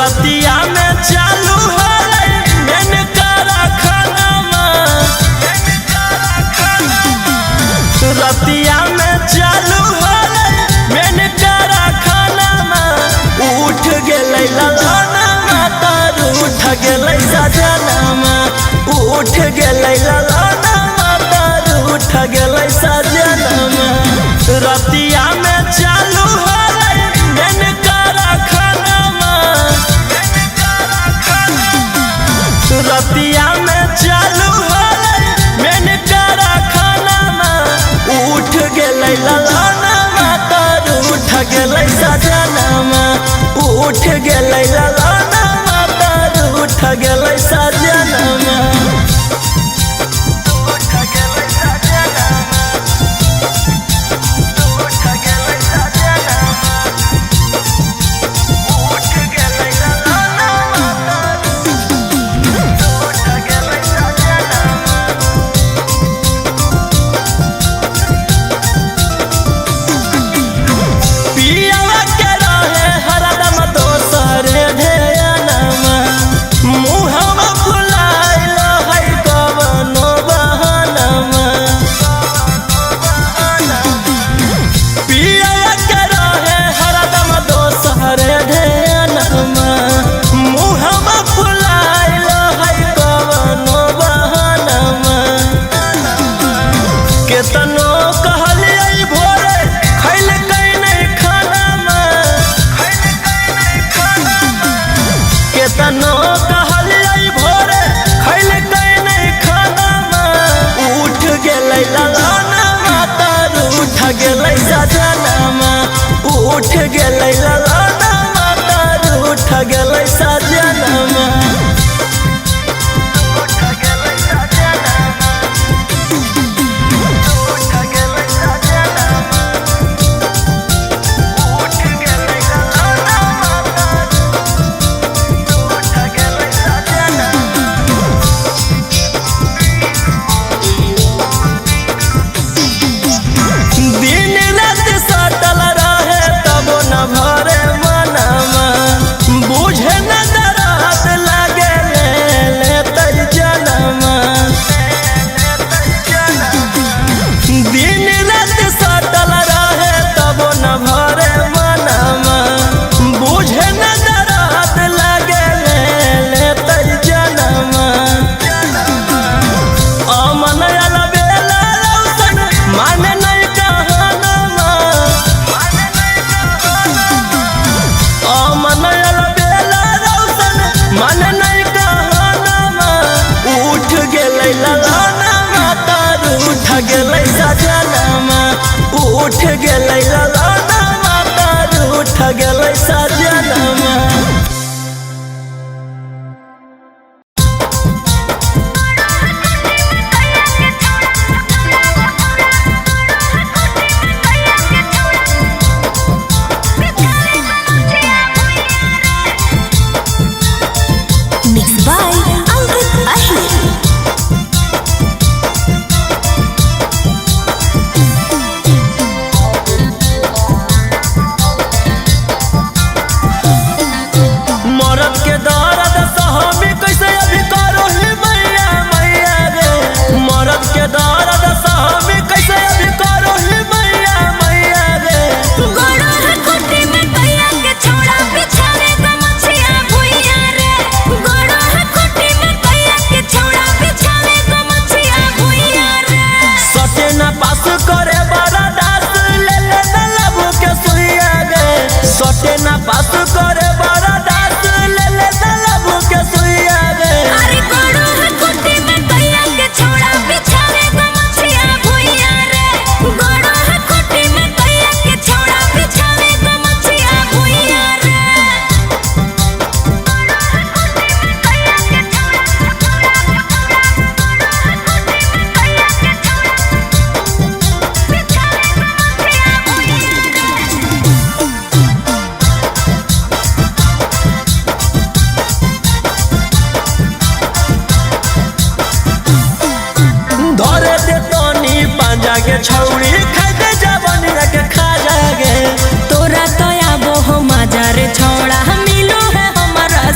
रतिया में चालू है मैंने करा खाना रतिया में चालू है मैंने करा खाना उठ गए ललाना तार उठ गए सजना उठ गए ललाना तार उठ गए सजना रतिया में चालू है मैंने करा खाना रतिया में चालू है मैंने करा खाना उठ गए ललाना तार उठ गए सजना उठ गए ललाना तार उठ गए सजना केतनो कहलिए भोरे खैल कई नहीं खाना केतनो कहलिए भोरे खैल कई नहीं खाना उठ गए ललाना तार उठ गए सजना उठ गए ललाना तार उठ गए सजना गए सजना उठ गए ललाना तार उठ गए सजना पास करे बड़ा दास ले ले तलब के सुइया रे अरे गोड़ो है कुटी में कैया के छोड़ा बिछावे गमछिया भुइया रे गोड़ो है कुटी में कैया के छोड़ा बिछावे गमछिया भुइया रे के छौड़ी खाते जवानी के खा जागे तोरा तो आबो हो मजा रे छोड़ा मिलो है हमारा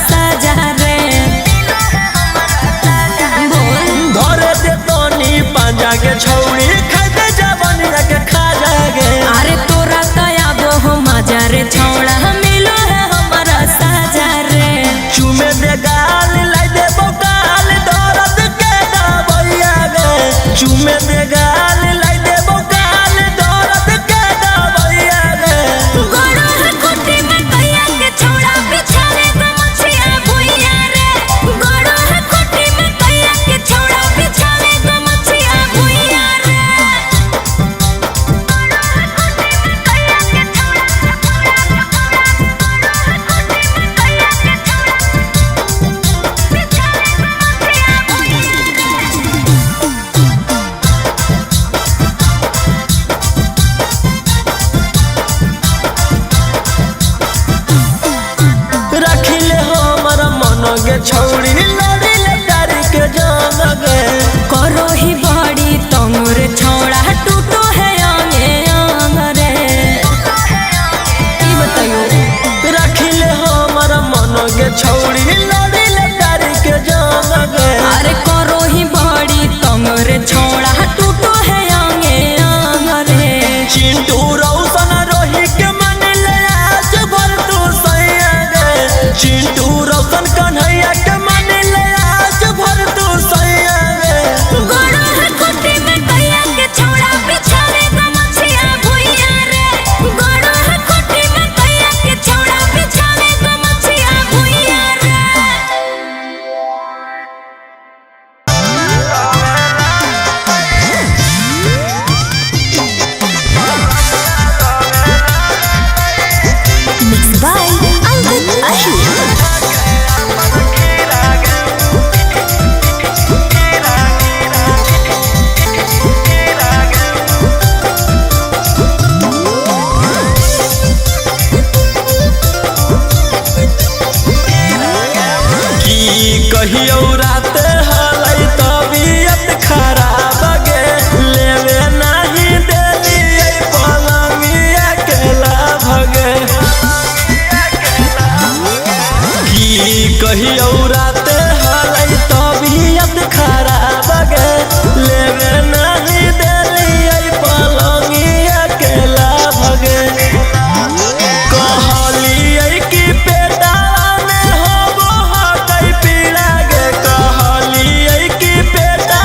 कहियो रात हलै तबीयत खराब गे लेवे नहीं देली पलंगिया के लाभ गे की कहियो रात हलै तबीयत खराब गे लेवे नहीं देली पलंगिया के लाभ गे कहलिए कि पेटा में होबो हकै पीड़ा गे कहलिए कि पेटा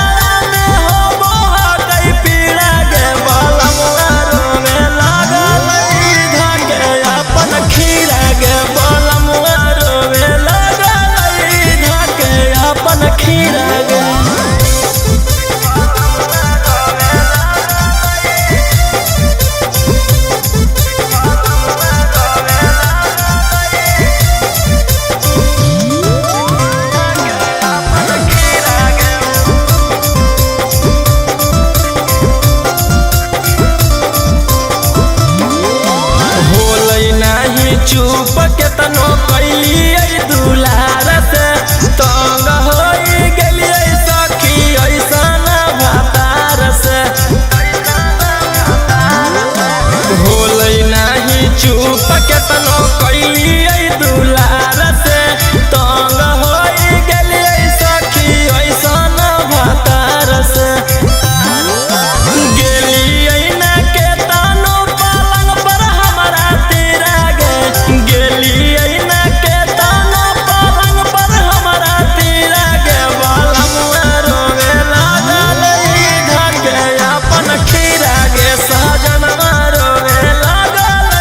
में होबो हकै पीड़ा गे बलमुआ रोवे लागल धके अपन खीरा गे बलमुआ रोवे लागल धके अपन खीरा गे चुप केतनो कैलिए दुलार से तंग होई गेलिए सखी ऐसन भातार से होलै नहीं चुप केतनो कैलिए दुलार से तंग होई गेलिए सखी ऐसन भातार से गेलिए ना केतनो पलंग पर हमरा तेरा गेलिए ना केतना पलंग पर हमरा तेरा गे बलमुआ रोवे लागल धके अपन खीरा गे सजनवा रोवे लागल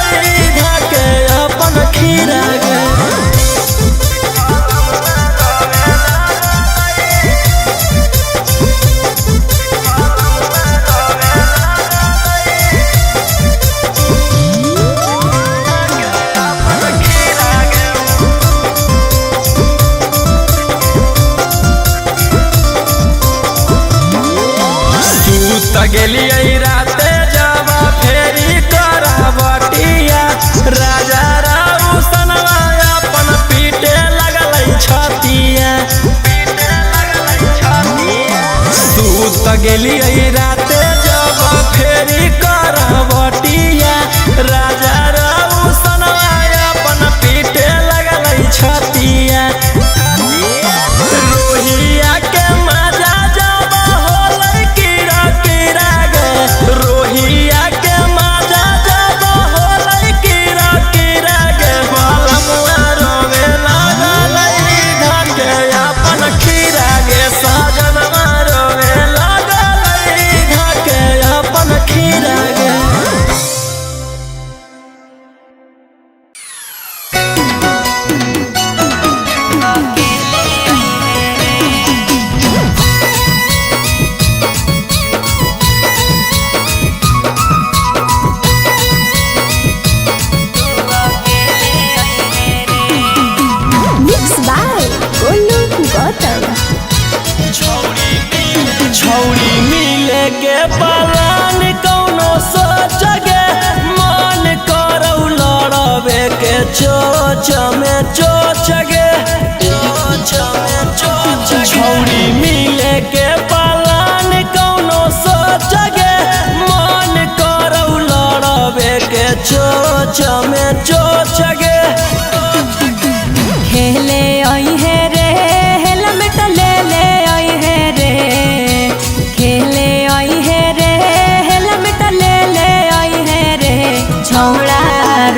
धके अपन खीरा गे गेलिए राते जावा फेरी करावटिया राजा राउसनवा अपन पीटे लगलै छतिया सूत गेलिए राते जावा फेरी करावटिया राजा राउसनवा अपन पीटे लगलै छतिया रोहिया के मजा जावा होलै कीड़ा कीड़ा गे रोहिया के मजा जावा होलै कीड़ा कीड़ा गे बलमुआ रोवे लागल धके अपन खीरा गे सजनवा रोवे लागल धके अपन खीरा गे छौड़ी मिले के पलान कौनो सोच गे मन करौ लड़बे के चोच में चोच गे छौड़ी मिले के पलान कौनो सोच गे मन करौ लड़बे के चोच में चोच गे खेले आई है रे हेलमेट ले ले आई है रे खेले आई है रे हेलमेट ले ले आई है रे छौड़ा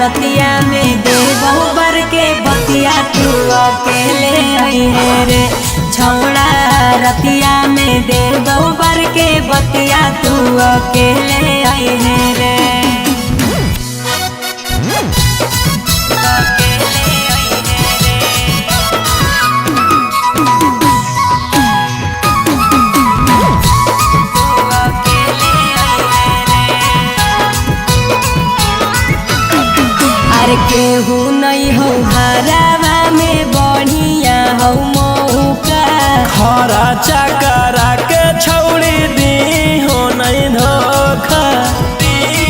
रतिया में दे बहुबर के बतिया तू अकेले आई है रे छौड़ा रतिया में दे बहुबर के बतिया तू अकेले आई है रे केहू नहीं हो हरावा में बढ़िया हो मौका खरा चकरा के छौड़ी दी हो नहीं धोखा दी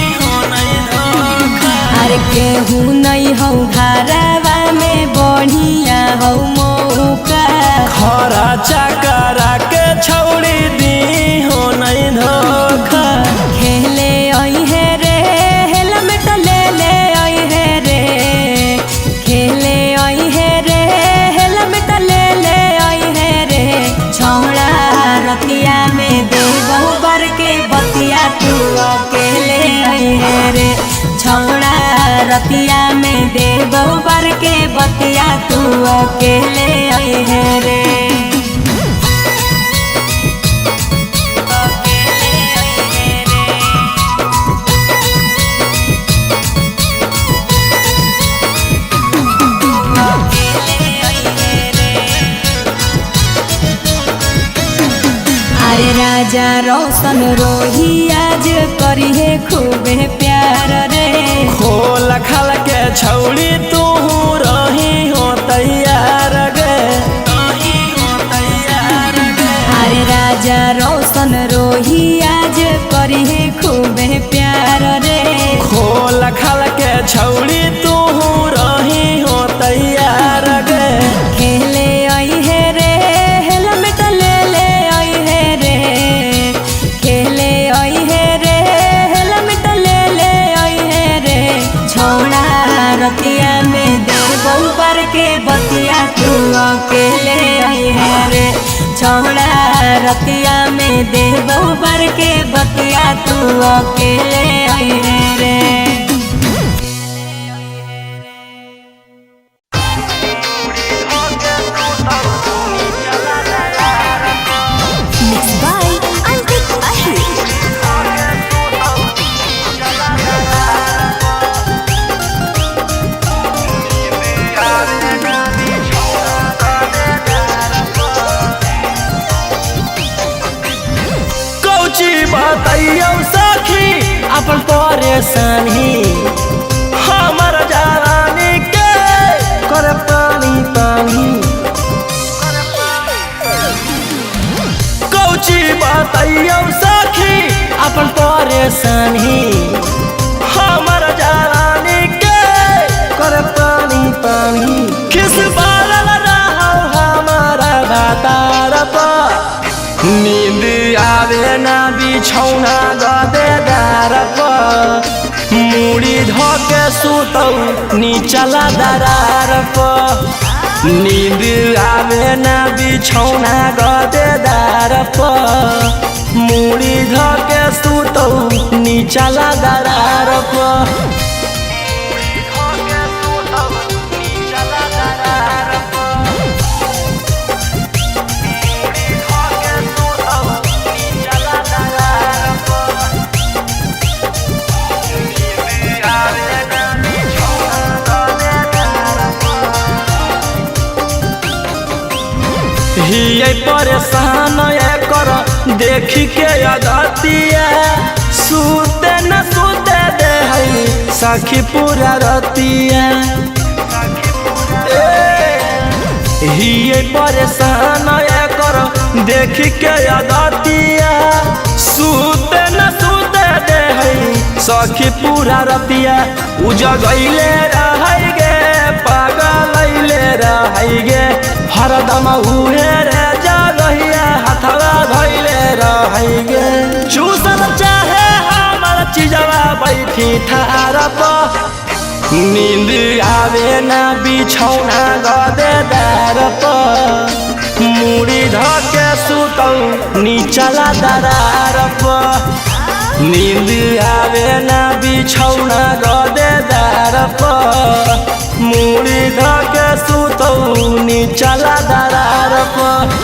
बतिया तू अकेले आई है रे। अरे राजा रोशन रोही आज करी है खूबे प्यार रे। खोल खाल के छौड़ी तू रही हो तैयार गे। अरे राजा रोशन रोही आज करी है खूबे प्यार रे। खोल खाल के छौड़ी तू रही हो तैयार गे। खेले आई है रे हेलमेट ले ले आई है रे। खेले आई है रे हेलमेट ले ले आई है रे। छोड़ा रतिया में दे बहु पर के बतिया तू अकेले आई है रे। छोड़ा रतिया में दे बहु पर के बतिया तू अकेले आई है रे। बताइयो सखी अपन परेशानी हमर जवानी के कर पानी पानी। कौची बताइयो सखी अपन परेशानी हमर जवानी के कर पानी पानी। किस बारल रहो हमारा बातार पर नींद आवे ना बिछौना गदेदार पर। मुड़ी धोके सुतौ नीचला दरार पर। नींद आवे ना बिछौना गदेदार पर। मुड़ी धोके सुतौ नीचला दरार पर। हिये परेशान कर देखी के अगतिया। सूते न सूते दे है सखी पूरा रतिया। हिये परेशान कर देखी के अगतिया। सूते न सूते दे है सखी पूरा रतिया। उजगैले रहै गे पागलैले रहै गे। हरदम उहे रे जगहिया हथवा धैले रहै गे। चूसल चाहे हमर चीजवा बैठी ठार पर। नींद आवे ना बिछौना गदेदार पर। मुड़ी धके सुतौ नीचला दरार पर। नींद आवे ना बिछौना गदेदार पर। मुड़ी धके सुतौ नीचला दरार पर।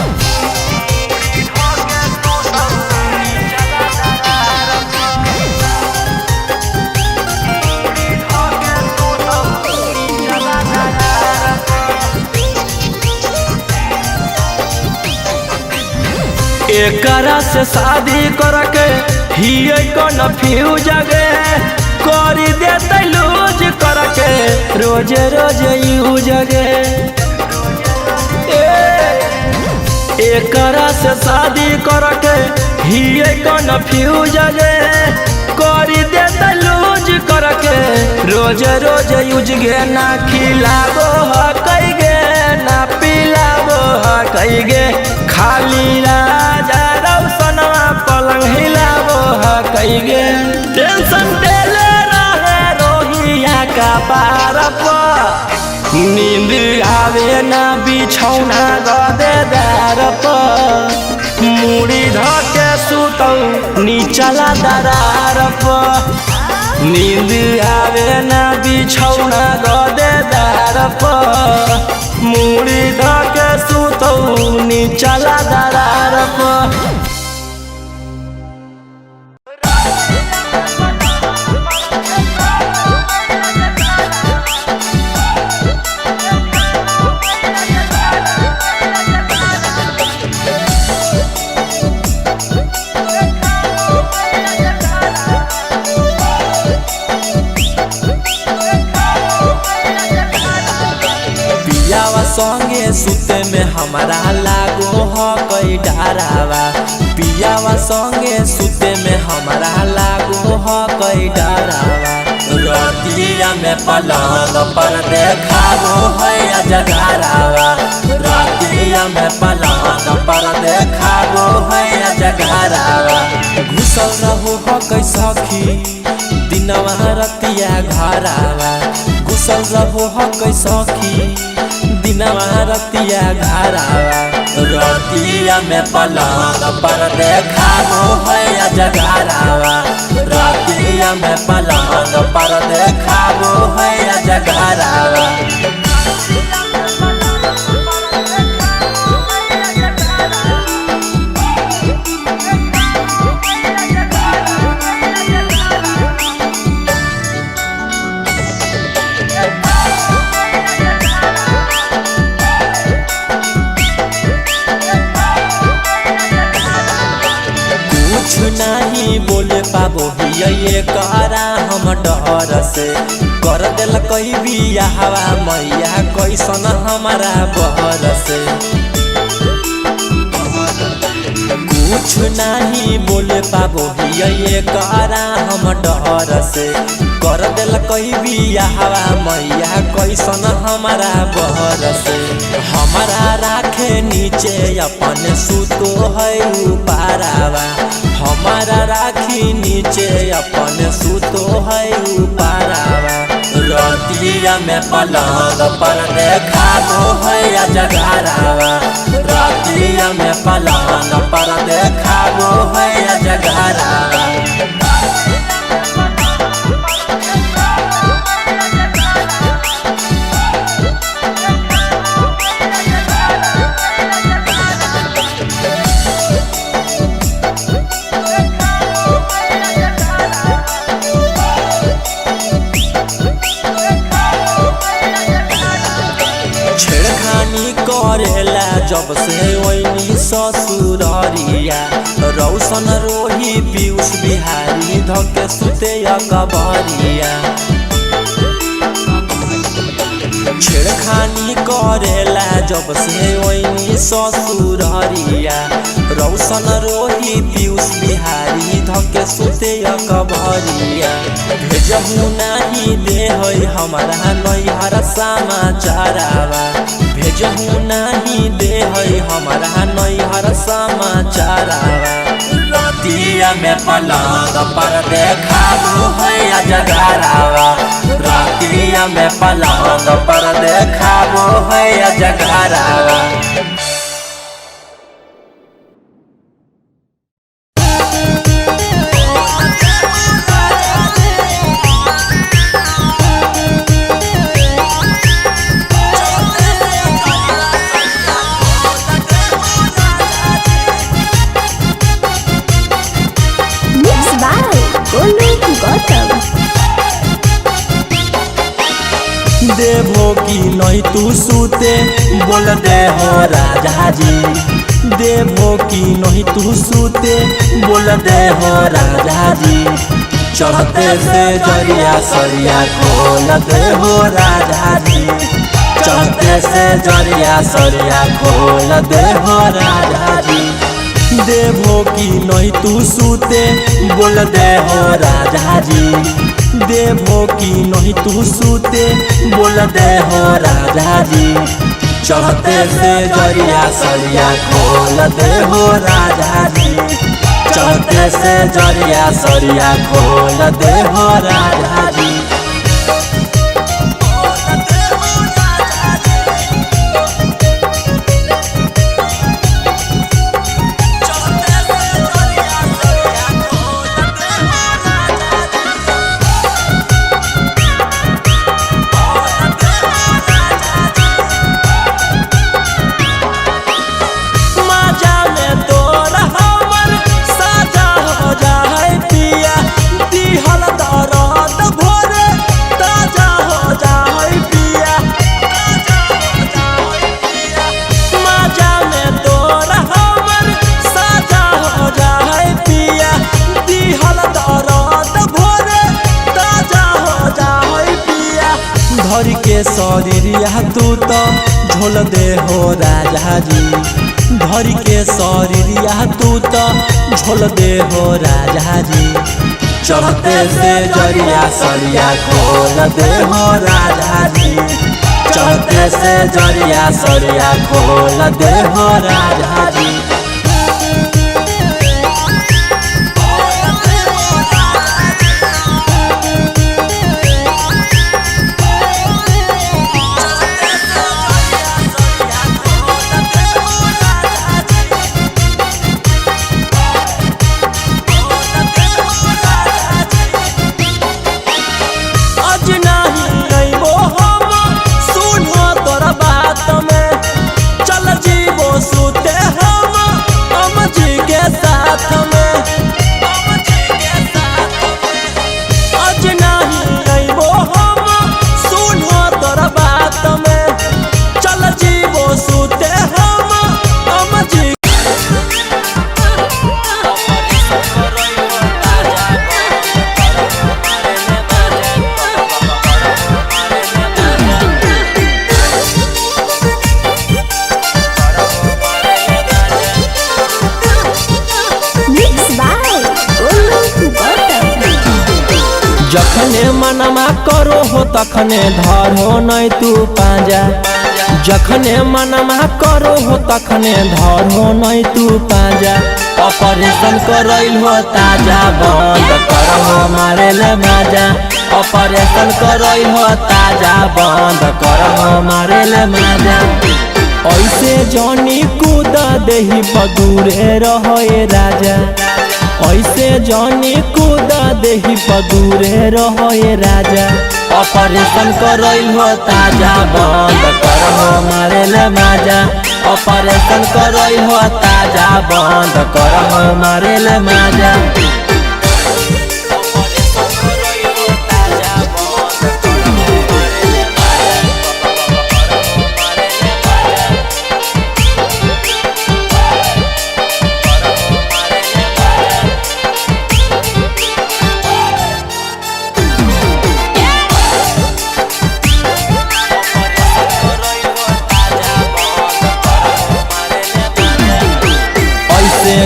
एकरा से शादी करके हिये कन्फ्यूज गे। करी देते लूज करके रोज रोज यूज गे। एकरा से शादी करके हिये कन्फ्यूज गे। करी देते लूज करके रोज रोज यूज गे। ना खिलाबो हकई गे ना पिलाबो हकई गे। खाली राजा रौशनवा पलंग हिलाबो हकई गे। टेंशन देले रहे रोहिया का पार पर। नींद आवे ना बिछौना गदेदार पर। मुड़ी धके सुतौ नीचला दरार पर। नींद आवे ना बिछौना गदेदार पर मुड़ी धके सुतौ नीचला दरार पर। संगे सुते में हमारा लागो हो कई डरावा। पियावा संगे सुते में हमारा लागो हो कई डरावा। रतिया में पलंग पर देखावो है जगरावा। रतिया में पलंग पर देखावो है जगरावा। घुसल रहो हो कई सखी दिनवा रतिया घरावा। घुसल रहो हो कई सखी दिनवा रतिया घरावा। रतिया में पलंग पर देखावो है जगरावा। रतिया में पलंग पर देखावो है जगरावा। नहीं बोले पाबो ये करा हम डर से कर दिल कई बिया हवा मैया कैसन हमारा बहर से। कुछ नहीं बोले पाबो ये करा हम डर से कर दिल कई बिया हवा मैया कैसन हमारा बहर से। हमारा राखे नीचे अपने सुतो है ऊपरावा। हमारा राखी नीचे अपने सुतो है ऊपरावा। रतिया में पलंग पर देखावो है जगरावा। रतिया में पलंग पर देखावो है जगरावा। करेला जब से ओइनी ससुररिया। रौशन रोही पीयूष बिहारी धके सुते कबरिया। छेड़खानी करेला जब से ओइनी ससुररिया। रौशन रोही पीयूष बिहारी धके सुते कबरिया। भेजहु नहीं दे है हमारा नैहर समाचारवा। भेजहु नहीं दे है हमारा नैहर समाचारवा। रतिया में पलंग पर देखावो है जगरावा। रतिया में पलंग पर देखावो है जगरावा। देवो की नहीं तू सूते बोल दे हो राजा जी। देवो की नहीं तू सूते बोल दे हो राजा जी। चढ़ते से जरिया सरिया खोल दे हो राजा जी। चढ़ते से जरिया सरिया खोल दे हो राजा जी। देवो की नहीं तू सूते बोल दे हो राजा जी। देवो की नहीं तू सूते बोल दे हो राजा जी। चढ़ते से जरिया सरिया खोल दे हो राजा जी। चढ़ते से जरिया सरिया खोल दे हो राजा जी। झोल दे हो राजा जी, धर के शरीरिया तू तो झोल दे हो राजा जी। चढ़ते से जरिया सरिया खोल दे हो राजा जी, चढ़ते से जरिया सरिया खोल दे हो राजा जी। जखने मनमा करो हो तखने धरो नहीं तू पांजा, जखने मनमा करो हो तखने धरो नहीं तू पांजा। ऑपरेशन करैल हो ताजा बंद करहो मारे ले माजा, ऑपरेशन करैल हो ताजा बंद करहो मारे ले माजा। ऐसे जनी कूद देही पदूरे रहे राजा, ऐसे जनी कूद देही पदूरे रहे राजा। ऑपरेशन करैल हो ताजा बंद करहो मारे ले माजा, ऑपरेशन करैल हो ताजा बंद करहो मारे ले माजा।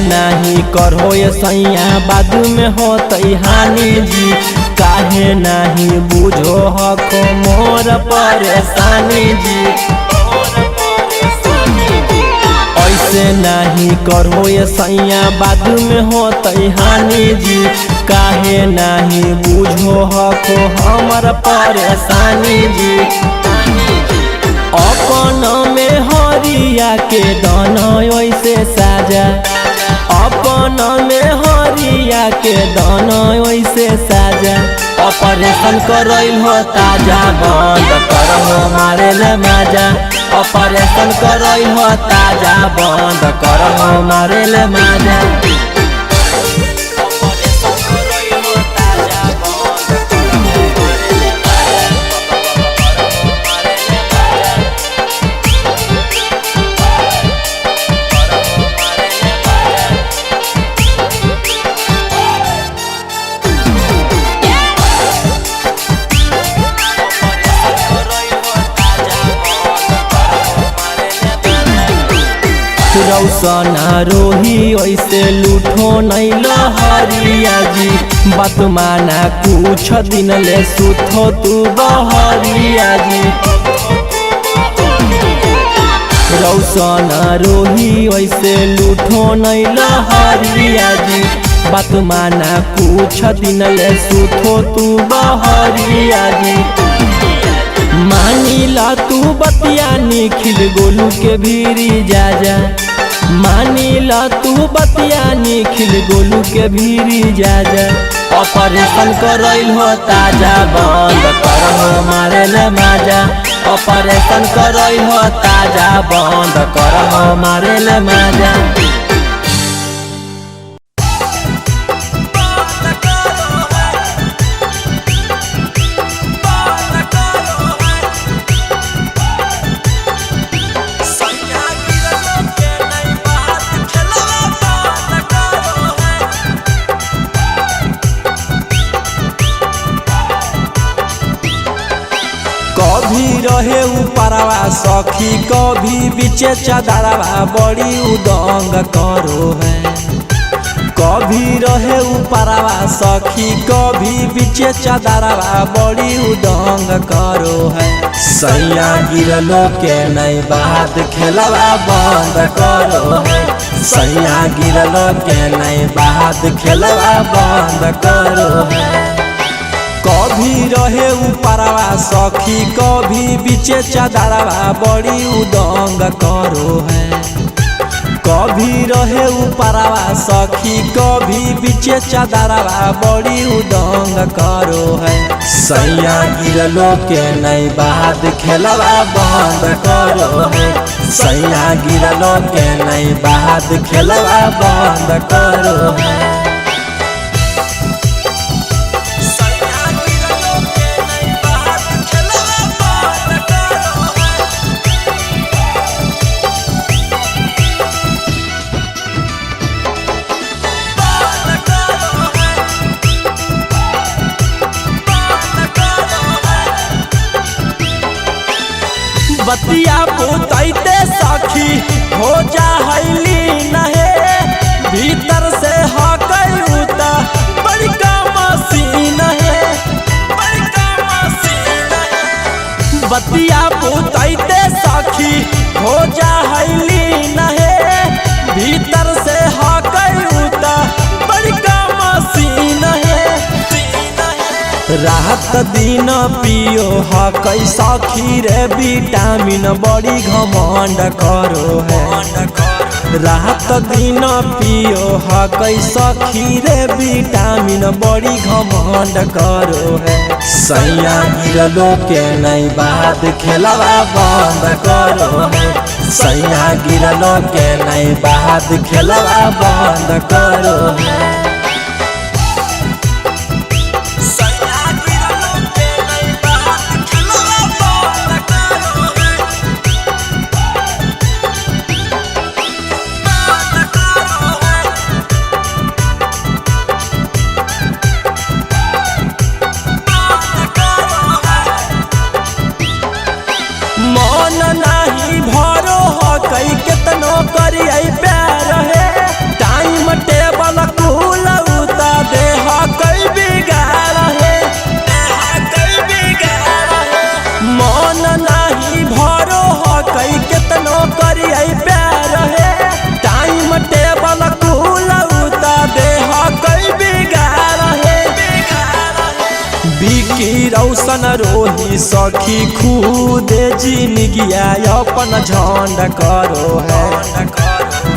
नहीं करो ये सैया बाद में हो हानि जी, काहे नहीं बुझो हको मोर परेशानी जी। ऐसे नहीं करो ये सैया बाद में हो हानि जी, काहे नहीं बुझो हको हमर परेशानी जी। अपन में हरिया के दाना ऐसे साजा, अपन में हरिया के दाना ऐसे साजा। ऑपरेशन करैल हो ताजा बंद करहो मारे ले माजा, ऑपरेशन करैल हो ताजा बंद करहो मारे ले माजा। रौसना रोही ऐसे लूठो नहीं लहरिया जी, बात माना कुछ दिन ले सुथो तू बहरिया जी। रौसना रोही ऐसे लूठो नहीं लहरिया जी, बात माना कुछ दिन ले सुथो तू बहरिया जी। मानीला तू बतिया निखिल गोलू के भीरी जा जा, मानीला तू बतिया निखिल गोलू के भीरी जा जा। ऑपरेशन करैल हो ताजा बंद करहो मारे ले माजा, ऑपरेशन करैल हो ताजा बंद करहो मारे ले माजा। कभी रहे ऊपरवा सखी कभी बीचे चदरवा बड़ी उदंग करो है। कभी रहे ऊपरवा सखी कभी बीचे चदरवा बड़ी उदंग करो है। सैया गिरलो के नई बात खेलवा बंद करो है। सैया गिरलो के नई बात खेलवा बंद करो है। कभी रहे ऊपरवा सखी कभी बीचे चदरवा बड़ी उदंग करो है। कभी रहे ऊपरवा सखी कभी बीचे चदरवा बड़ी उदंग करो है। सैया गिरलो के नई बात खेलवा बंद करो है। सैया गिरलो के नई बात खेलवा बंद करो है। बतिया पुतैते सखी हो जा हैली नहे। भीतर से हकई उता बड़का मसीन है। बड़का मसीन है। बतिया पुतैते सखी हो जा हैली नहे। भीतर से हकई उता बड़का मसीन है। रात दिन पियो हकई सखी रे विटामिन बड़ी घमंड करो है। रात दिन पियो हकई सखी रे विटामिन बड़ी घमंड करो है। सैया गिरलो के नई बात खेलवा बंद करो है। सैया गिरलो के नई बात खेलवा बंद करो है। नहीं भरो हकई केतनो करिए प्यार है। टाइम टेबल कुल उता दे हकई बिगाड़ है। मन नहीं भरो हकई केतनो करिए प्यार है। टाइम टेबल कुल उता दे हकई बिगाड़ है। बिकी रौशन रोही सखी खुद जिंदगिया अपन झंड करो है।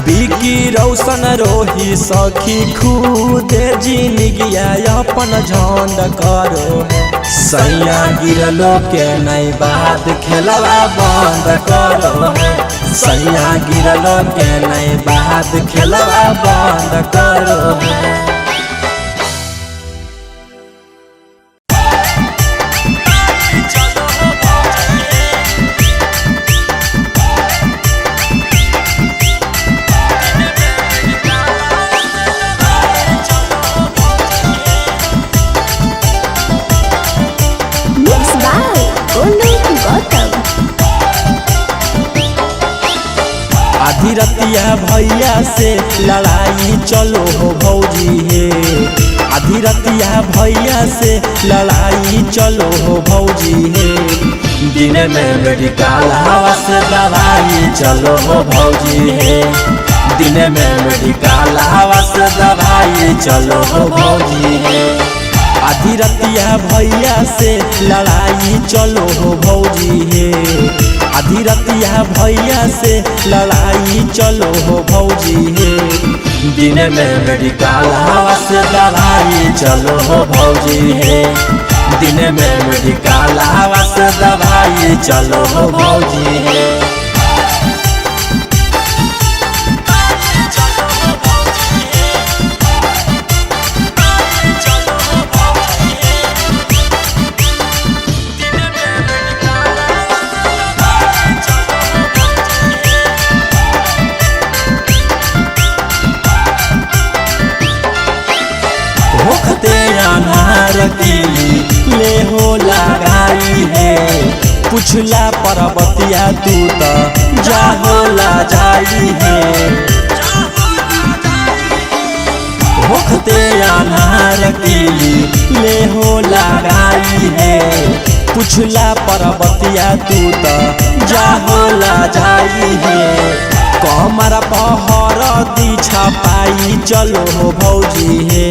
बिकी रौशन रोही सखी खुद जिंदगिया अपन झंड करो है। सैया गिरलो के नई बात खेलवा बंद करो है। सैया गिरलो के नई बात खेलवा बंद करो है। आधी रतिया भैया से लड़ाई चलो हो भौजी हे। आधी रतिया भैया से लड़ाई चलो हो भौजी हे। दिन में मेडिकल हवा से दवाई चलो हो भौजी हे। दिन में मेडिकल हवा से दवाई चलो हो भौजी हे। आधी रतिया भैया से लड़ाई चलो हो भौजी हे। आधी रतिया भैया से लड़ाई चलो हो भौजी हे। दिन में मेडिकल हवा से दवाई चलो हो भौजी हे। दिन में मेडिकल हवा से दवाई चलो हो भौजी हे। होखते अनार की ले हो लगाई है। पुछला परबतिया तू तो जा होला जाई है होखते अनार कीली ले हो लगाई है पुछला परबतिया तू तो जा होला जाई है कमर पहर दी छपाई चलो हो भौजी है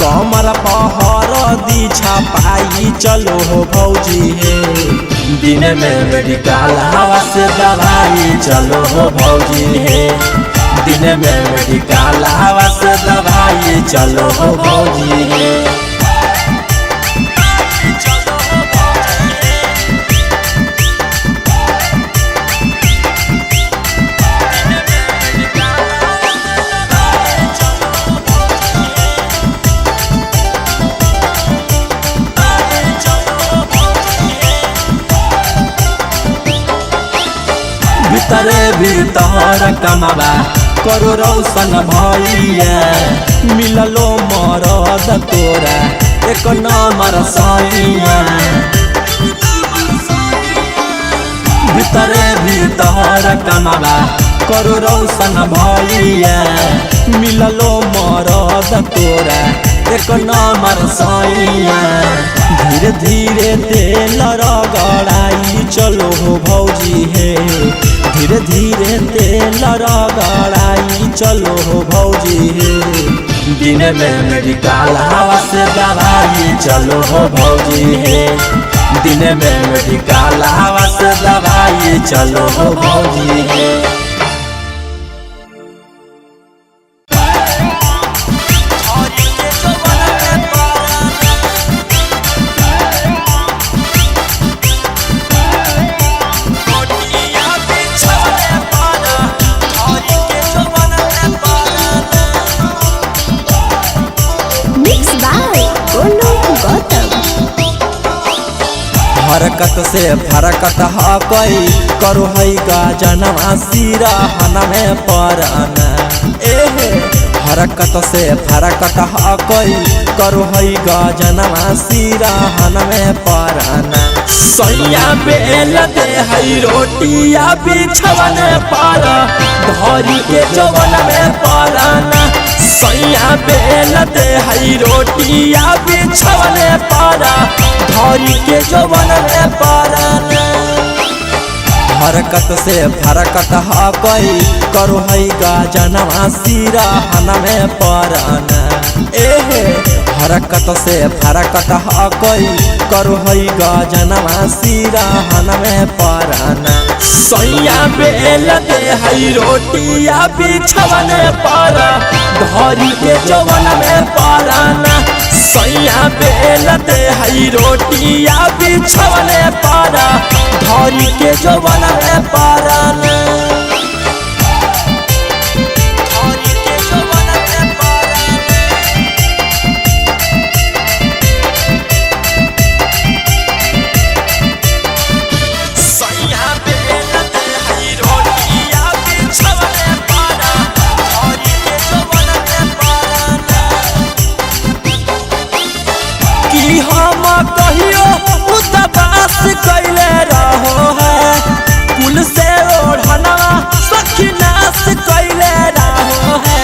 कमर पहर दी छपाई चलो हो भौजी है दिन में मेडिकल हवा से दवाई चलो हो भौजी है दिन में मेडिकल हवा से दवाई चलो हो भौजी है भीतरे भीतर कमाबा करो रौशन भैया मिललो मरद तोरा एक नंबर सैया भीतरे भीतर कमाबा करो रौशन भैया मिललो मरद तोरा एक नंबर सैया धीरे धीरे तेल रगड़ाई चलो हो भौजी है धीरे धीरे तेल रगड़ाई चलो हो भौजी है दिन में मेडिकल हवा से दवाई चलो हो भौजी है दिन में मेडिकल हवा से दवाई चलो हो भौजी है हरकत से फरकत हकई करो है गा जनवा सिरहन में पराना एहे हरकत से फरकत हकई करो है गा जनवा सिरहन में पराना सैया बेल दे है रोटिया बिछवन पर धरी के जवन में पराना सैया बेल दे है रोटिया बिछवन पर धरी के जवन में पराना हरकत से फरकत हकई करो है गा जनवा सिरहन में पराना एहे हरकत से फरकत हकई करो है गा जनवा सिरहन में पराना सैया बेल दे है रोटिया बिछवन पर धरी के जवन में पराना सैया बेल दे है रोटिया बिछवन पर धरी के जवन में पराना कहियो उदास कैले रहो है कुल से ओढ़ना सखी नाश कैले रहो है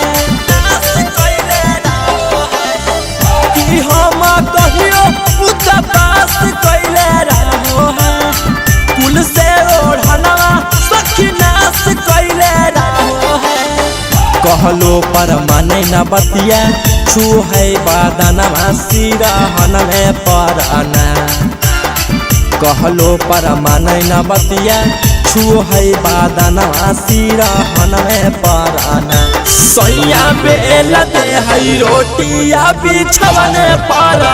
नाश कैले रहो है कि हम कहियो उदास कैले रहो है कुल से ओढ़ना सखी नाश कैले रहो है कहलो पर माने न बतिया छू है बादनवा सिरहन में पराना कहलो पर माने न बतिया छू है बादनवा सिरहन में पराना सैया बेल दे है रोटिया बिछवन पर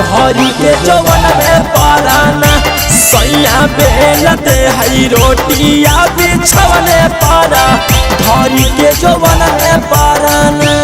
धरी के जवन में पराना सैया बेल दे है रोटिया बिछवन पर धरी के जवन में पराना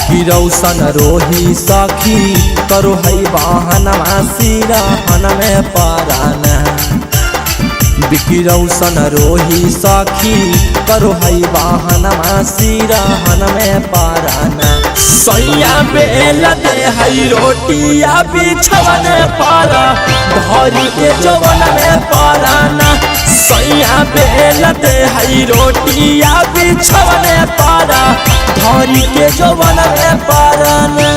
बिकी रौशन रोही सखी करो है वाहनवा सिरहन में पराना बिकी रौशन रोही सखी करो है वाहनवा सिरहन में पराना सैया बेल दे है रोटिया बिछवन पर धरी के जवन में पराना सैया बेल दे है रोटिया बिछवन पर धरी के जवन में पराना।